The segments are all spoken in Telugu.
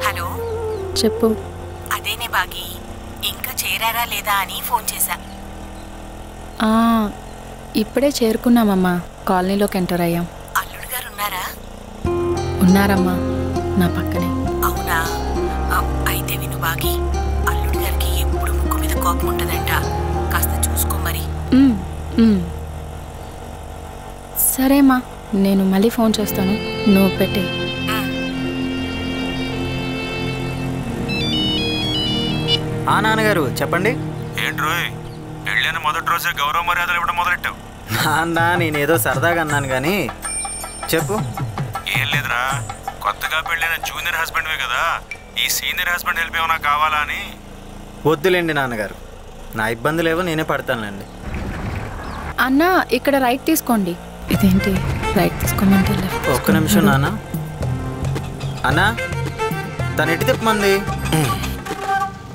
హలో చెప్పు. అదేనే బాగి, ఇంకా చేరారా లేదా అని ఫోన్ చేశా. ఇప్పుడే చేరుకున్నామమ్మా, కాలనీలోకి ఎంటర్ అయ్యాం. అల్లుడు గారు ఉన్నారా? ఉన్నారమ్మా, నా పక్కనే. అవునా? అయితే విను బాగి, అల్లుడు గారికి ఎప్పుడు ముక్కు మీద కోపం ఉంటుందంట, కాస్త చూసుకో మరి. సరేమ్మా, నేను మళ్ళీ ఫోన్ చేస్తాను, నువ్వు పెట్టే. నాన్నగారు చెప్పండి. ఏంట్రోయ్, పెళ్ళైన మొదటి రోజే గౌరవ మర్యాదలు ఇవ్వడం మొదలెట్టావు? నాన్న, నేనేదో సరదాగా అన్నాను కానీ చెప్పు. ఏం లేదురా, కొత్తగా పెళ్ళైన జూనియర్ హస్బెండ్వే కదా, ఈ సీనియర్ హస్బెండ్ హెల్ప్ ఏమైనా కావాలా అని. వద్దులేండి నాన్నగారు, నా ఇబ్బందులేవో నేనే పడతానులేండి. అన్నా, ఇక్కడ రైట్ తీసుకోండి. ఇదేంటి రైట్ తీసుకోమంటే? ఒక్క నిమిషం నాన్న. అన్నా, తను ఎటు తిప్పమంది?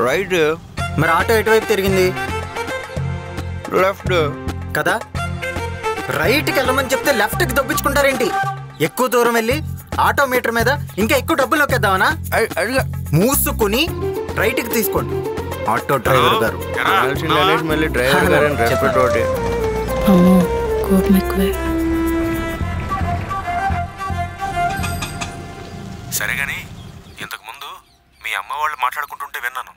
రైట్. మరి ఆటో ఎటువైపు తిరిగింది? లెఫ్ట్ కదా. రైట్కి వెళ్ళమని చెప్తే లెఫ్ట్కి దొబ్బించుకుంటారేంటి? ఎక్కువ దూరం వెళ్ళి ఆటో మీటర్ మీద ఇంకా ఎక్కువ డబ్బులు నొక్కేద్దామనా? మూసుకుని రైట్కి తీసుకోండి. ఆటో డ్రైవర్ గారు మళ్ళీ డ్రైవర్ గారు చెప్పండి. కోపం ఎక్కువే. సరేగాని, ఇంతకు ముందు మీ అమ్మ వాళ్ళు మాట్లాడుకుంటుంటే విన్నాను.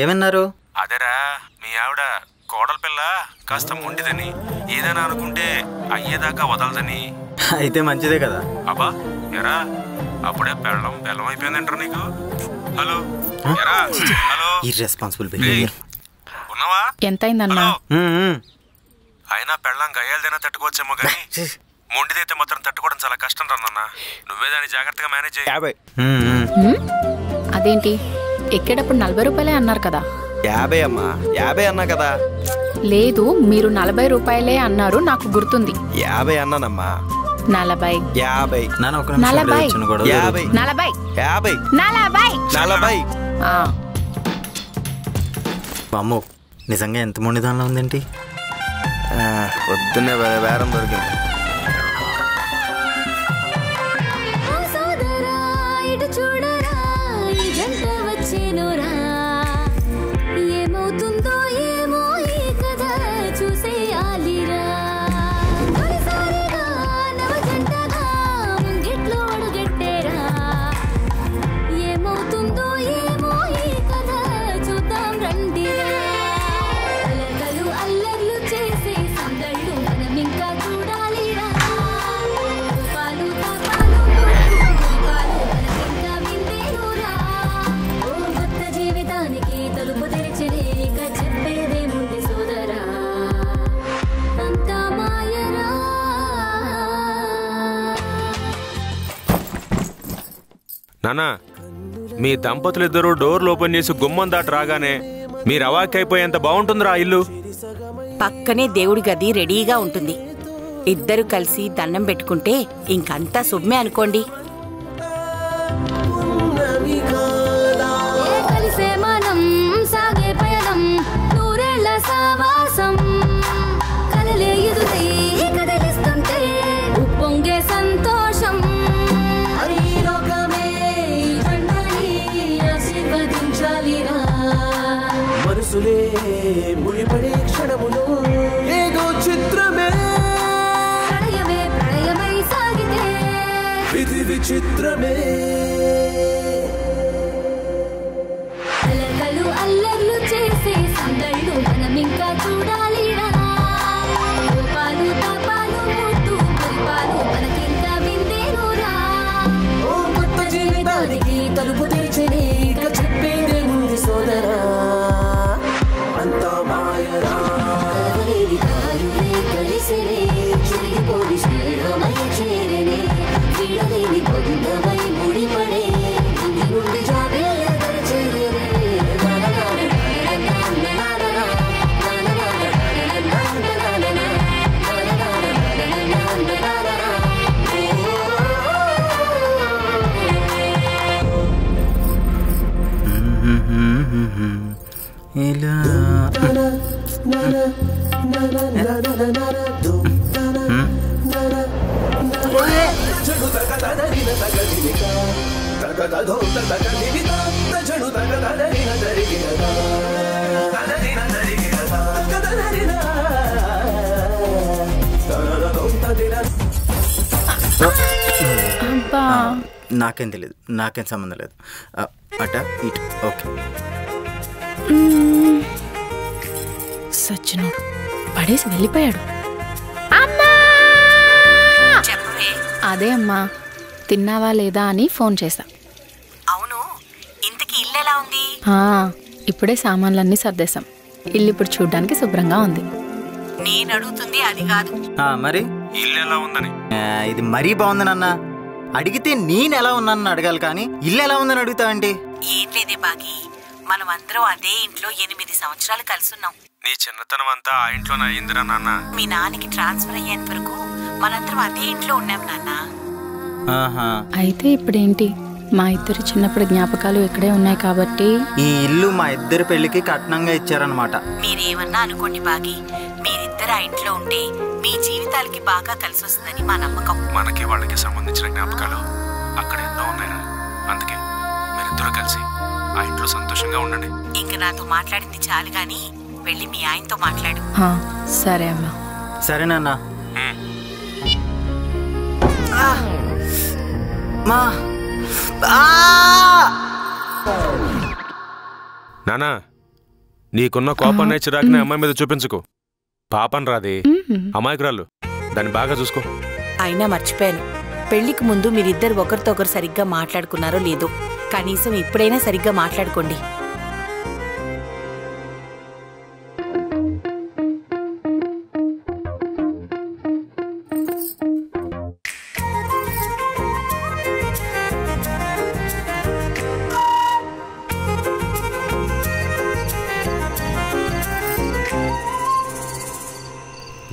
ఏమన్నారు? అదేరా, మీ ఆవిడ కోడల పిల్ల కాస్త మొండిదని, ఏదైనా అనుకుంటే అయ్యేదాకా వదలదని. అయితే మంచిదే కదా. అబ్బా ఎరా, అప్పుడే బెల్లం బెల్లం అయిపోయిందంటారు నీకు. హలో ఎరా, హలో, ఇర్రెస్పాన్సిబుల్ బిహేవియర్. ఉన్నావా? ఎంతైందన్నా? అయినా పెళ్ళం గయ్యాలదైనా తట్టుకోవచ్చేమో కానీ మొండిదైతే మాత్రం తట్టుకోవడం చాలా కష్టం రా నాన్న. నువ్వే దాన్ని జాగ్రత్తగా మేనేజ్ చేయి. 50. అదేంటి, ఎక్కేటప్పుడు 40 రూపాయలే అన్నారు కదా? 50 అమ్మా, 50 అన్నా కదా. లేదు, మీరు 40 రూపాయలే అన్నారు, నాకు గుర్తుంది. 50 అన్నానమ్మా. 40. 50. నాన్న ఒక నిమిషం 50. 40. 50. 40. అమ్మో, నిజంగా ఎంత మొండిదానిలో ఉందేంటి? పొద్దున్నే బేరం దొరికింది. నానా, మీ దంపతులిద్దరూ డోర్లు ఓపెన్ చేసి గుమ్మం దాటి రాగానే మీరు అవాక్కైపోయేంత బాగుంటుందిరా ఇల్లు. పక్కనే దేవుడి గది రెడీగా ఉంటుంది. ఇద్దరు కలిసి దండం పెట్టుకుంటే ఇంకంతా శుభ్మే అనుకోండి. ముడిపడే క్షణములో ఏదో చిత్రమే, ప్రళయమై సాగితే విధి విచిత్రమే. అలకలు అల్లర్లు చేసే సందళ్ళు మనమింకా చూడాలిరా. రూపాలు తాపాలు ముద్దు పరిపాలు మనకింకా విందేనురా. ఓ కొత్త జీవితానికి తలుపు తెరిచనే, ఇక చెప్పేదే ముందు సోదరా. ఇలా నాకేం తెలియదు, నాకేం సంబంధం లేదు. అట ఇటు ఓకే. సచ్చినోడు పడేసి వెళ్ళిపోయాడు. అదే అమ్మా, తిన్నావా లేదా అని ఫోన్ చేశా. అవును, ఇంతకీ ఇల్లు ఎలా ఉంది? ఇప్పుడే సామాన్లన్నీ సర్దేశాం. ఇల్లు ఇప్పుడు చూడ్డానికి శుభ్రంగా ఉంది. నేను అడుగుతుంది అది కాదు. మరి ఇల్లు ఎలా ఉందని? ఇది మరీ బాగుంది నాన్న. అడిగితే నేను ఎలా ఉన్నానని అడగాలి కానీ ఇల్లు ఎలా ఉందని అడుగుతావండి? ఏం లేదే బాగి, మనం అందరం అదే ఇంట్లో 8 సంవత్సరాలు కలుసున్నాం. నీ చిన్నతనం అంతా ఆ ఇంట్లోనే అయిందిరా నాన్న. మీ నాన్నకి ట్రాన్స్ఫర్ అయ్యేంత వరకు మనందరం అదే ఇంట్లో ఉన్నాం నాన్న. అయితే ఇప్పుడేంటి, మా ఇద్దరు చిన్నప్పుడు జ్ఞాపకాలు ఇక్కడే ఉన్నాయి కాబట్టి ఈ ఇల్లు మా ఇద్దరి పెళ్లికి కట్నంగా ఇచ్చారనమాట. మీరేమన్నా అనుకోండి బాగి, మీరిద్దరు ఆ ఇంట్లో ఉంటే మీ జీవితాలకి బాగా కలిసి వస్తుందని మా నమ్మకం. మనకి వాళ్ళకి సంబంధించిన జ్ఞాపకాలు అక్కడ ఎన్నో ఉన్నాయిరా. అందుకే మీరిద్దరూ కలిసి ఆ ఇంట్లో సంతోషంగా ఉండండి. ఇంక నాతో మాట్లాడింది చాలు గాని వెళ్ళి మీ ఆయనతో మాట్లాడు. సరే అమ్మా. సరేనన్నా. నానా, నీకున్న కోపాన్ని చిరాకుని అమ్మాయి మీద చూపించుకో. పాపం రాది, అమాయకురాలు, దాన్ని బాగా చూసుకో. అయినా మర్చిపోయాను, పెళ్లికి ముందు మీరిద్దరు ఒకరితో ఒకరు సరిగ్గా మాట్లాడుకున్నారో లేదో. కనీసం ఇప్పుడైనా సరిగ్గా మాట్లాడుకోండి.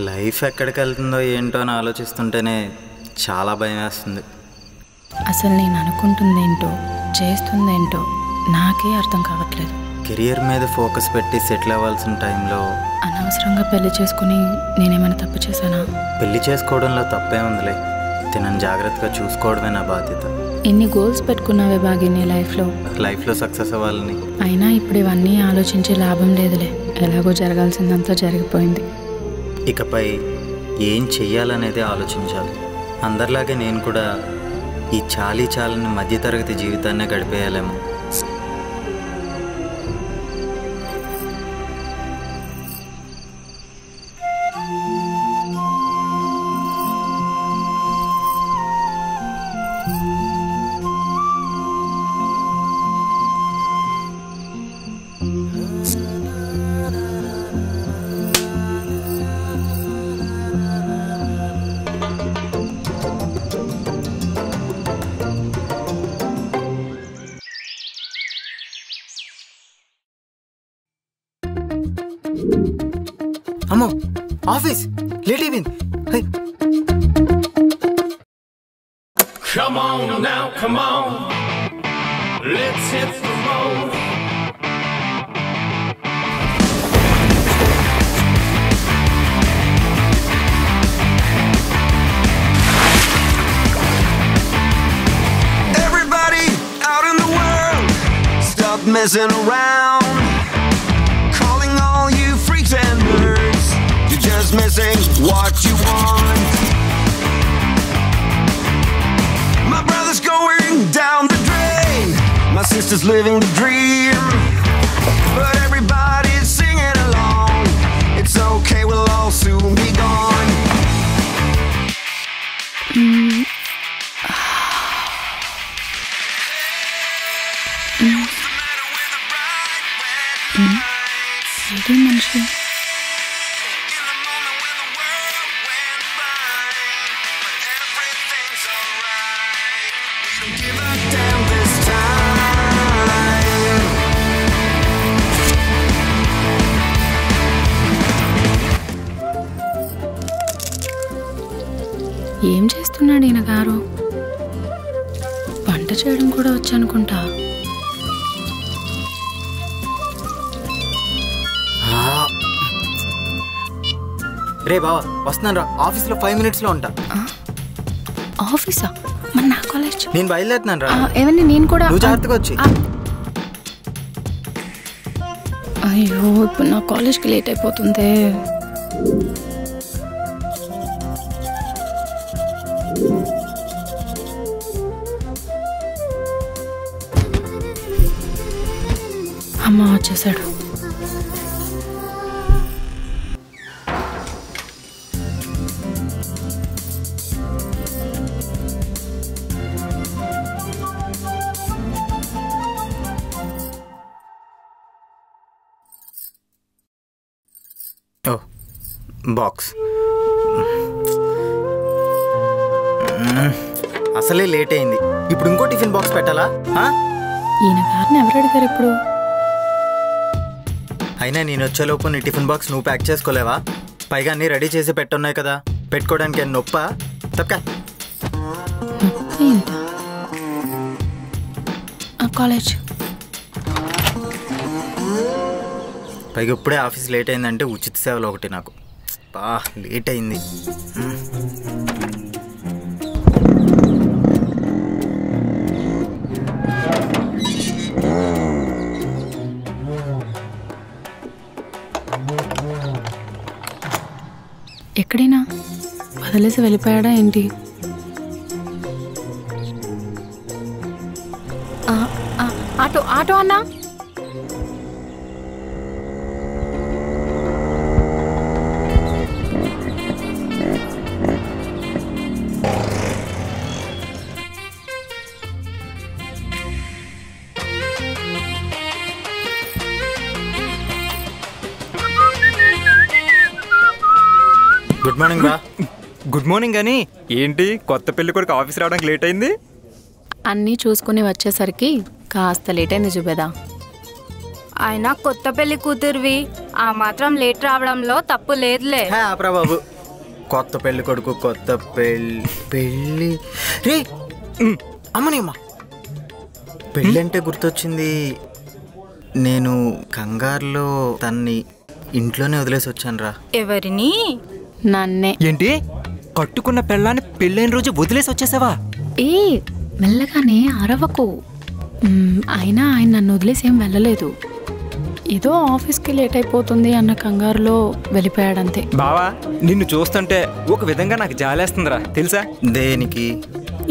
లైఫ్ ఎక్కడికి వెళ్తుందో ఏంటో అని ఆలోచిస్తుంటేనే చాలా భయం వేస్తుంది. అసలు నేను అనుకుంటుందేంటో చేస్తుందేంటో నాకే అర్థం కావట్లేదు. కెరియర్ మీద ఫోకస్ పెట్టి సెటిల్ అవ్వాల్సిన టైంలో అనవసరంగా పెళ్లి చేసుకుని నేనేమైనా తప్పు చేశానా? పెళ్లి చేసుకోవడంలో తప్పే ఉందిలే. తినని జాగ్రత్తగా చూసుకోవడమే నా బాధ్యత. ఎన్ని గోల్స్ పెట్టుకున్నావే బాగి నీ లైఫ్లో సక్సెస్ అవ్వాలని. అయినా ఇప్పుడు ఇవన్నీ ఆలోచించే లాభం లేదులే. ఎలాగో జరగాల్సిందంతా జరిగిపోయింది. ఇకపై ఏం చెయ్యాలనేది ఆలోచించాలి. అందరిలాగే నేను కూడా ఈ చాలని మధ్యతరగతి జీవితాన్నే గడిపేయాలేమో. అమ్మో, ఆఫీస్ లేట్ అయిపోయింది. Come on now, come on, let's hit the road. Everybody out in the world, stop messing around. Calling all you freaks and nerds, you're just missing what you want. My brother's going down the drain, my sister's living the dream, but everybody's singing along. It's okay, we'll all soon be gone. What's the matter with the bright red lights? ఏంటి మనిషి? In the moment when the world went by, but everything's alright. We don't give a damn this time. ఏం చేస్తున్నాడు ఈయన గారు? వంట చేయడం కూడా వచ్చనుకుంటా. రే బావా వస్తున్నాను రా, ఆఫీస్లో 5 minutesలో ఉంటా. ఆఫీసా? మరి నా కాలేజ్? నేను బయలుదేరుతున్నాను రా. ఏమండి నేను కూడా. నువ్వు జాగ్రత్తగా వచ్చి. అయ్యో ఇప్పుడు నా కాలేజ్కి లేట్ అయిపోతుంది. అమ్మ వచ్చేసాడు. ఓ బాక్స్ అసలే లేట్ అయింది, ఇప్పుడు ఇంకో టిఫిన్ బాక్స్ పెట్టాలా? ఈయన గారిని ఎవరు అడిగారు ఇప్పుడు? అయినా నేను వచ్చేలోపు నీ టిఫిన్ బాక్స్ నువ్వు ప్యాక్ చేసుకోలేవా? పైగా అన్నీ రెడీ చేసి పెట్టున్నాయి కదా, పెట్టుకోవడానికి నొప్పా? తప్పకా కాలేజ్. పైగా ఇప్పుడే ఆఫీస్ లేట్ అయిందంటే ఉచిత సేవలు ఒకటి నాకు. బా లేట్ అయింది. ఎక్కడైనా వదిలేసి వెళ్ళిపోయాడా ఏంటి? ఆటో ఆటో అన్నా. గుడ్ మార్నింగ్ రా. గుడ్ మార్నింగ్ అని ఏంటి కొత్త పెళ్లి కొడుకు ఆఫీస్ రావడానికి లేట్ అయింది? అన్నీ చూసుకుని వచ్చేసరికి కాస్త లేట్ అయింది జుబేదా. అయినా కొత్త పెళ్లి కూతురువి ఆ మాత్రం లేట్ రావడంలో తప్పు లేదులే. ఆపరా బాబు, కొత్త పెళ్లి కొడుకు కొత్త పెళ్ళి రే అమ్మనిమ్మా. పెళ్ళి అంటే గుర్తొచ్చింది, నేను కంగారులో తన్ని ఇంట్లోనే వదిలేసి వచ్చాను రా. ఎవరిని? నన్నే. ఏంటి కట్టుకున్న పెళ్ళాన్ని పెళ్ళైన రోజు వదిలేసి వచ్చేసావా? ఏ మెల్లగానే అరవకు. అయినా ఆయన నన్ను వదిలేసి ఏం వెళ్ళలేదు, ఏదో ఆఫీస్కి లేట్ అయిపోతుంది అన్న కంగారులో వెళ్ళిపోయాడంతే. బావా నిన్ను చూస్తుంటే ఒక విధంగా నాకు జాలేస్తుందిరా తెలుసా? దేనికి?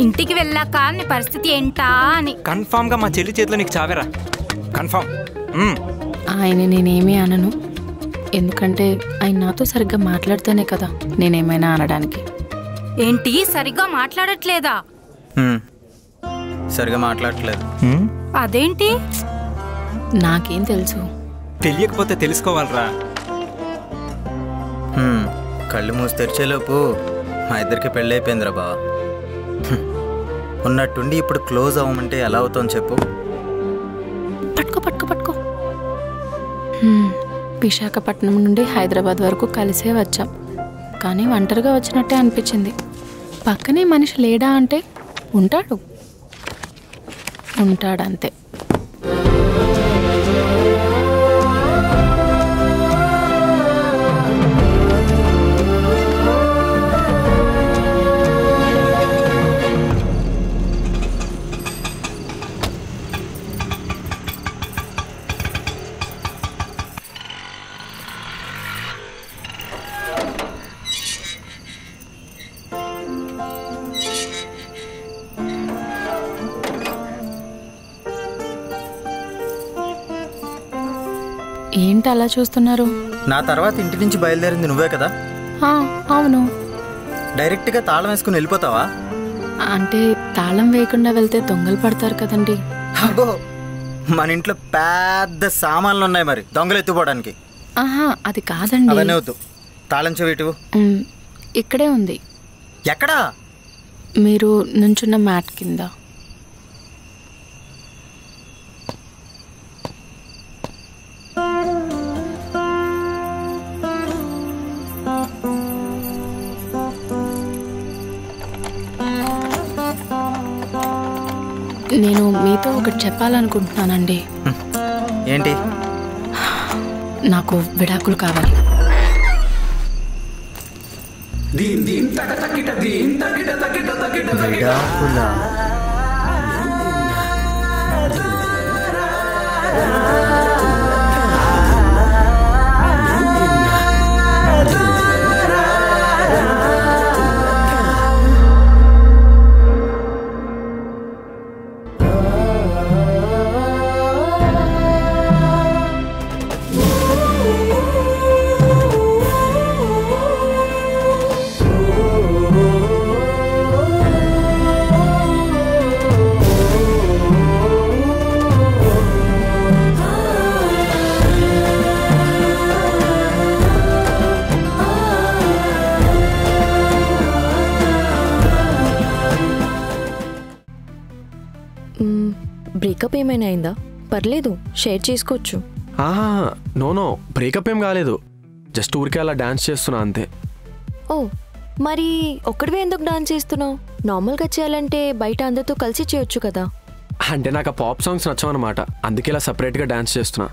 ఇంటికి వెళ్ళాక నీ పరిస్థితి ఏంటా అని. కన్ఫామ్ గా మా చెల్లి చేతిలో నీకు చావేరా, కన్ఫామ్. ఆయన నేనేమీ అనను, ఎందుకంటే ఆయన నాతో సరిగ్గా మాట్లాడితేనే కదా నేనేమైనా అనడానికి. ఏంటి సరిగ్గా మాట్లాడట్లేదా? సరిగా మాట్లాడట్లేదు. అదేంటి? నాకేం తెలుసు? తెలియకపోతే తెలుసుకోవాలరా. కళ్ళు మూసి తెరిచేలోపు మా ఇద్దరికి పెళ్ళి అయిపోయిందిరా బావ. ఉన్నట్టుండి ఇప్పుడు క్లోజ్ అవ్వమంటే ఎలా అవుతాం చెప్పు? పట్టుకో పట్టుకో పట్టుకో. విశాఖపట్నం నుండి హైదరాబాద్ వరకు కలిసే వచ్చాం, కానీ ఒంటరిగా వచ్చినట్టే అనిపించింది. పక్కనే మనిషి లేడా అంటే ఉంటాడు, ఉంటాడంతే. ఏంటి అలా చూస్తున్నారు? నా తర్వాత ఇంటి నుంచి బయలుదేరింది నువ్వే కదా? అవును. డైరెక్ట్గా తాళం వేసుకుని వెళ్ళిపోతావా? అంటే తాళం వేయకుండా వెళ్తే దొంగలు పడతారు కదండి. అబ్బో, మన ఇంట్లో పెద్ద సామాన్లు ఉన్నాయి మరి దొంగలు ఎత్తుపోవడానికి. అది కాదండి. అవన్నీ వద్దు, తాళం చెవిటు ఇక్కడే ఉంది. ఎక్కడా? మీరు నుంచున్న మ్యాట్ కింద. నేను మీతో ఒకటి చెప్పాలనుకుంటున్నానండి. ఏంటి? నాకు విడాకులు కావాలి. విడాకులా? బ్రేకప్ ఏమైనా అయిందా? పర్లేదు, షేర్ చేసుకోవచ్చు. నో బ్రేకప్ ఏం కాలేదు, జస్ట్ ఊరికే అలా డాన్స్ చేస్తున్నా అంతే. ఓ, మరి ఒక్కడివే ఎందుకు డాన్స్ చేస్తున్నావు? నార్మల్గా చేయాలంటే బయట అందరితో కలిసి చేయొచ్చు కదా. అంటే నాకు ఆ పాప్ సాంగ్స్ నచ్చవన్నమాట, అందుకే ఇలా సపరేట్గా డాన్స్ చేస్తున్నా.